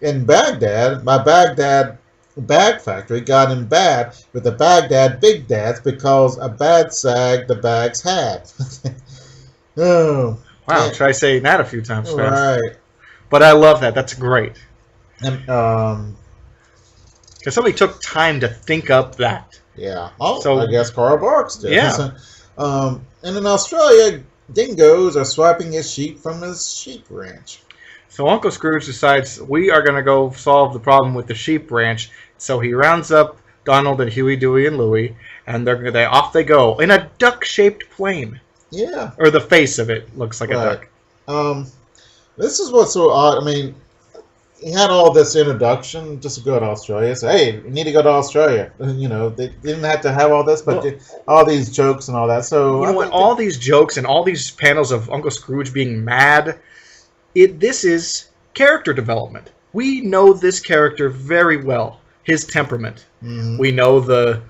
In Baghdad, my Baghdad bag factory got in bad with the Baghdad big dads because a bad sag the bags had. Oh, Wow, yeah, try saying that a few times fast. right. But I love that. That's great. And Because somebody took time to think up that. yeah. Oh, So I guess Carl Barks did. yeah. And in Australia, dingoes are swiping his sheep from his sheep ranch. So Uncle Scrooge decides we are going to go solve the problem with the sheep ranch. So he rounds up Donald and Huey, Dewey, and Louie, and they off they go in a duck-shaped plane. Yeah. Or the face of it looks like a Right. duck. This is what's so odd. I mean, he had all this introduction just to go to Australia. So, hey, you need to go to Australia. You know, they didn't have to have all this, but Well, all these jokes and all that. So, you know what? All these jokes and all these panels of Uncle Scrooge being mad, this is character development. We know this character very well. His temperament. Mhm. We know the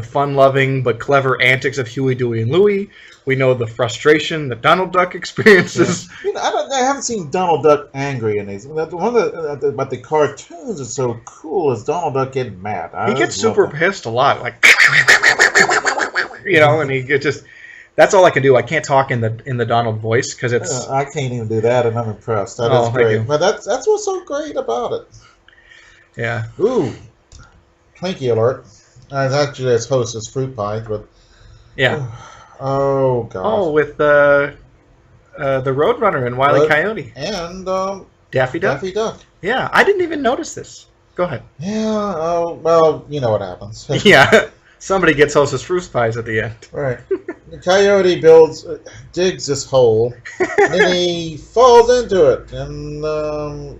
fun-loving but clever antics of Huey, Dewey, and Louie. We know the frustration that Donald Duck experiences. Yeah. You know, I haven't seen Donald Duck angry in these. But the cartoons are so cool is Donald Duck getting mad. He gets super pissed a lot, like and he just. That's all I can do. I can't talk in the Donald voice because it's. I can't even do that, and I'm impressed. That Oh, is thank great. you. But that's what's so great about it. Yeah. Ooh, Twinkie alert! Actually, it's Hostess fruit pie, but Yeah. oh gosh. Oh, with the Roadrunner and Wile E. Coyote. And Daffy Duck? Daffy Duck. Yeah, I didn't even notice this. Go ahead. Yeah. Oh well, you know what happens. Yeah. Somebody gets Hostess fruit pies at the end. Right. The coyote digs this hole, and then he falls into it, and the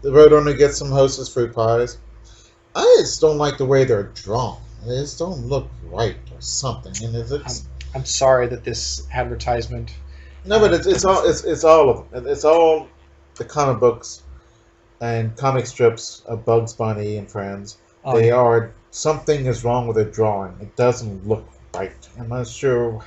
Roadrunner gets some Hostess fruit pies. I just don't like the way they're drawn. They just don't look right or something. And it's I'm sorry that this advertisement. no, but it's all of them. It's all the comic books and comic strips of Bugs Bunny and Friends. Oh, They yeah. are something is wrong with the drawing. It doesn't look right. I'm not sure.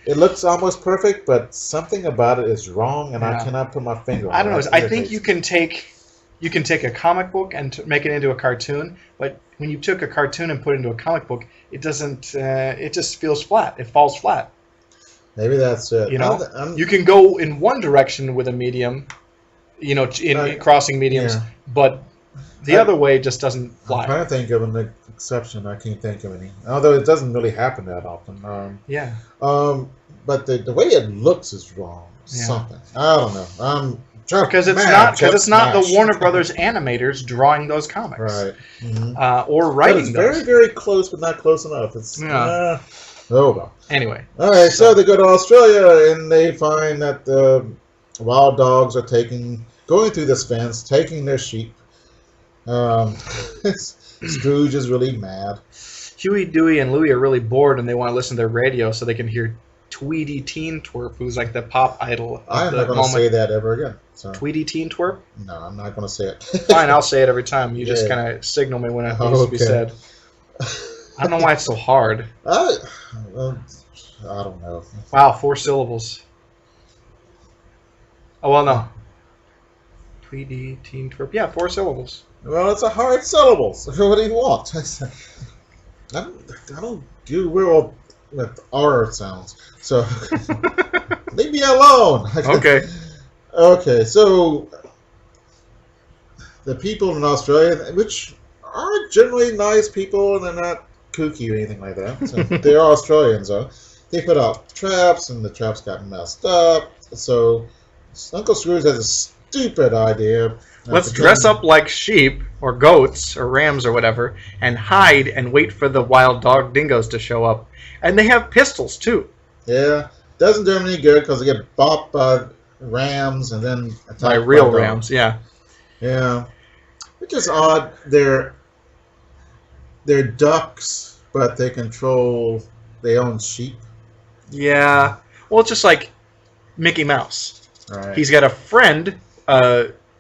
It looks almost perfect, but something about it is wrong, and I Yeah. cannot put my finger on it. I don't know. It I think irritates you me. can take a comic book and make it into a cartoon, but when you took a cartoon and put it into a comic book, it doesn't. It just feels flat. It falls flat. Maybe that's it. You know, I'm- you can go in one direction with a medium, in crossing mediums, yeah. but the I- other way just doesn't I'm fly. trying to think of an exception. I can't think of any. Although it doesn't really happen that often. Yeah. But the way it looks is wrong. Yeah. Something. I don't know. Because it's not the Warner Brothers animators drawing those comics, Right. Mhm. or But writing it's those. very, very close, but not close enough. It's Yeah. oh well. Anyway, All right, so they go to Australia and they find that the wild dogs are going through this fence, taking their sheep. Scrooge is really mad. Huey, Dewey, and Louie are really bored and they want to listen to their radio so they can hear Tweety Teen Twerp, who's like the pop idol of I'm the not going to moment. say that ever again. So Tweety Teen Twerp? no, I'm not going to say it. Fine, I'll say it every time. You just Yeah. kind of signal me when it needs to be Okay. said. I don't know why it's so hard. I don't know. Wow, 4 syllables. Oh, well, no. Tweety Teen Twerp. Yeah, 4 syllables. Well, it's a hard syllable. So what do you want? I don't do well with R sounds. So leave me alone. Okay. Okay, so the people in Australia, which are generally nice people and they're not kooky or anything like that. So they're Australians, though. They put out traps and the traps got messed up. So Uncle Scrooge has a stupid idea. Let's dress up like sheep or goats or rams or whatever and hide and wait for the wild dog dingoes to show up. And they have pistols, too. Yeah, doesn't do them any good because they get bopped by rams and then attacked By real dogs. rams, yeah. Yeah, which is odd. They're ducks, but they control. They own sheep. Yeah. Well, it's just like Mickey Mouse. Right. He's got a friend,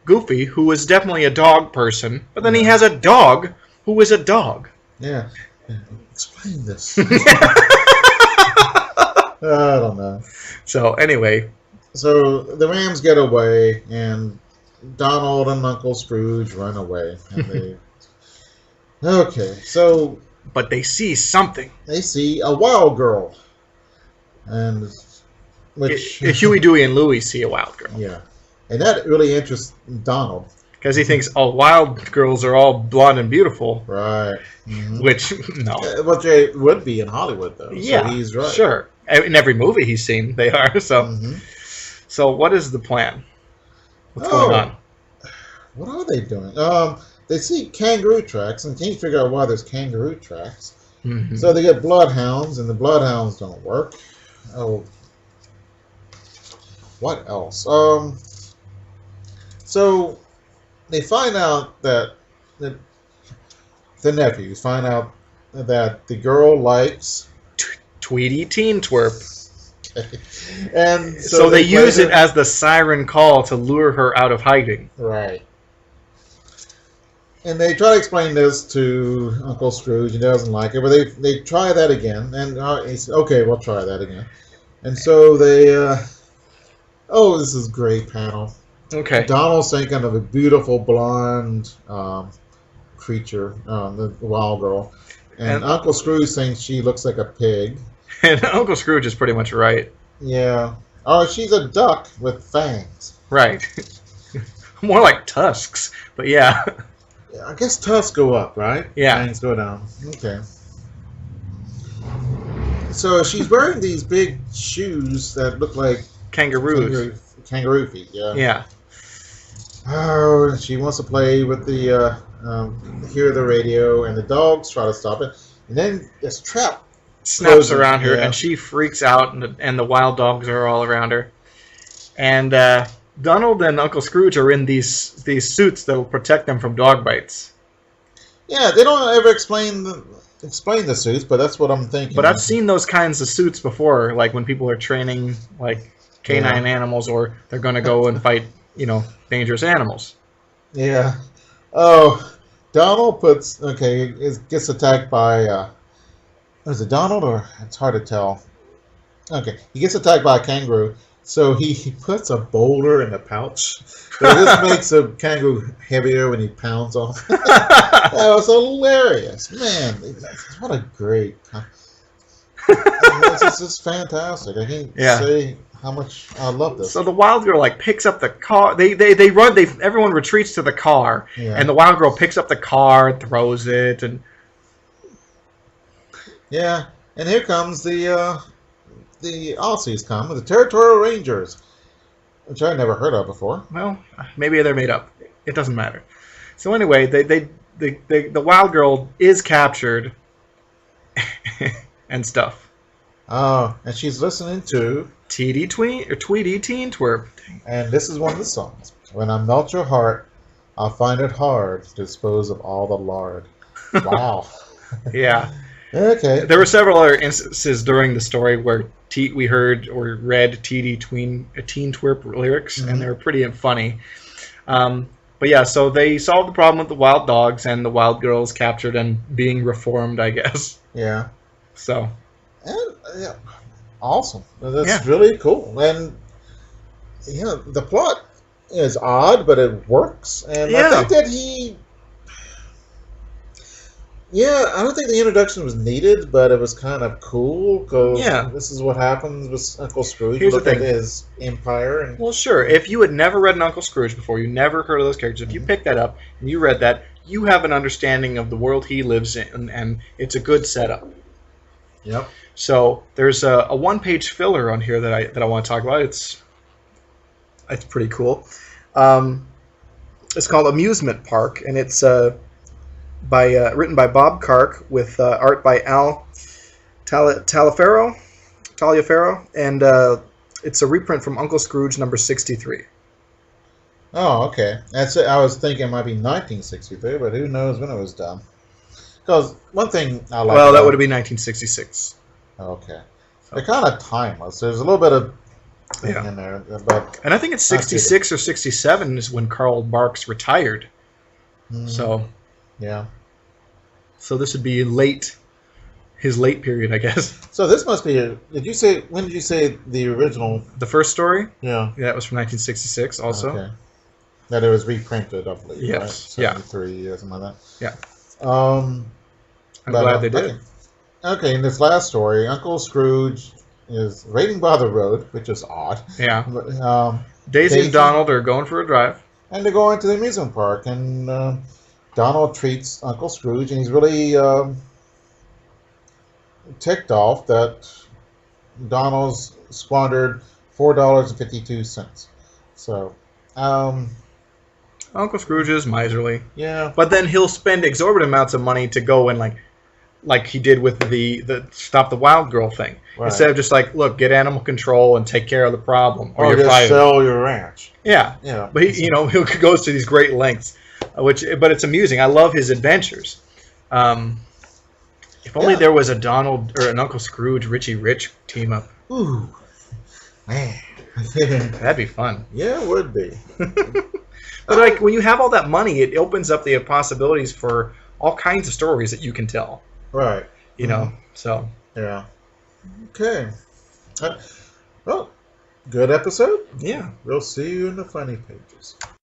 Goofy, who is definitely a dog person, but then he has a dog who is a dog. Yeah. Explain this. I don't know. So anyway, So the Rams get away, and Donald and Uncle Scrooge run away. And they okay, so but they see something. they see a wild girl, and which Huey, Dewey, and Louie see a wild girl. yeah, and that really interests Donald. Because he thinks, oh, wild girls are all blonde and beautiful. Right. Mm-hmm. Which, no. What they would be in Hollywood, though. Yeah, so he's right. sure. In every movie he's seen, they are. So, So what is the plan? What's going on? What are they doing? They see kangaroo tracks and can't figure out why there's kangaroo tracks. Mm-hmm. So they get bloodhounds, and the bloodhounds don't work. Oh, what else? So they find out that the nephews find out that the girl likes Tweety Teen Twerp. and So they use it as the siren call to lure her out of hiding. Right. And they try to explain this to Uncle Scrooge. He doesn't like it, but they try that again. And he said, okay, we'll try that again. And so they... oh, this is a great panel. Okay. Donald's thinking of a beautiful blonde creature, the wild girl. And Uncle Scrooge thinks she looks like a pig. And Uncle Scrooge is pretty much right. Yeah. Oh, she's a duck with fangs. Right. More like tusks, but yeah. I guess tusks go up, right? Yeah. Fangs go down. Okay. So she's wearing these big shoes that look like Kangaroos. Kangaroo feet, yeah. Yeah. Oh, and she wants to play with the hear the radio, and the dogs try to stop it, and then this trap Snaps around her, yeah. and she freaks out, and the wild dogs are all around her. And Donald and Uncle Scrooge are in these suits that will protect them from dog bites. Yeah, they don't ever explain the suits, but that's what I'm thinking. But I've seen those kinds of suits before, like when people are training like canine animals, or they're going to go and fight, dangerous animals. Yeah. Oh, Donald gets attacked by. Is it Donald, or it's hard to tell? Okay, he gets attacked by a kangaroo, so he puts a boulder in the pouch. So this makes a kangaroo heavier when he pounds on him. That was hilarious, man! What a great! This is fantastic. I can't say how much I love this. So the wild girl picks up the car. They run. Everyone retreats to the car, and the wild girl picks up the car, throws it, and. Yeah, and here comes the Aussies the Territorial Rangers, which I never heard of before. Well, maybe they're made up. It doesn't matter. So anyway, the wild girl is captured and stuff. Oh, and she's listening to Tweety Teen Twerp. And this is one of the songs. When I melt your heart, I'll find it hard to dispose of all the lard. Wow. Yeah. Okay. There were several other instances during the story where we heard or read Teen Twerp lyrics, and they were pretty funny. But yeah, so they solved the problem with the wild dogs, and the wild girl is captured and being reformed, I guess. Yeah. So. And, awesome. That's really cool. And the plot is odd, but it works. And I think that I don't think the introduction was needed, but it was kind of cool, because this is what happens with Uncle Scrooge. Here's Look the at thing. his empire. Well, sure. If you had never read an Uncle Scrooge before, you never heard of those characters, if you picked that up and you read that, you have an understanding of the world he lives in, and it's a good setup. Yep. So there's a one-page filler on here that I want to talk about. It's pretty cool. It's called Amusement Park, and it's written by Bob Kark with art by Al Taliaferro, and it's a reprint from Uncle Scrooge number 63. Oh, okay. That's it. I was thinking it might be 1963, but who knows when it was done. Because one thing I like... Well, that would have been 1966. Okay. They're kind of timeless. There's a little bit of thing in there. But and I think it's 66 or 67 is when Karl Barks retired. So... Yeah. So this would be late his late period, I guess. So this must be when did you say the original? The first story, Yeah. that was from 1966 also. Okay. That it was reprinted, I believe. Yes. Right? Yeah. 73 or something like that. Yeah. I'm But, glad they did. Okay, in this last story, Uncle Scrooge is raiding by the road, which is odd. Yeah. But, Daisy and Donald are going for a drive. and they go into the amusement park, and Donald treats Uncle Scrooge, and he's really ticked off that Donald's squandered $4.52. So, Uncle Scrooge is miserly. yeah. But then he'll spend exorbitant amounts of money to go and like he did with the Stop the Wild Girl thing. Right. Instead of just like, look, get animal control and take care of the problem, Or you're just fired. sell your ranch. Yeah. Yeah. But he goes to these great lengths, but it's amusing. I love his adventures. If only there was a Donald or an Uncle Scrooge Richie Rich team up. Ooh, man. That'd be fun. Yeah, it would be. But like when you have all that money, it opens up the possibilities for all kinds of stories that you can tell. Right. You know. So. Yeah. Okay. Well, good episode. Yeah. We'll see you in the funny pages.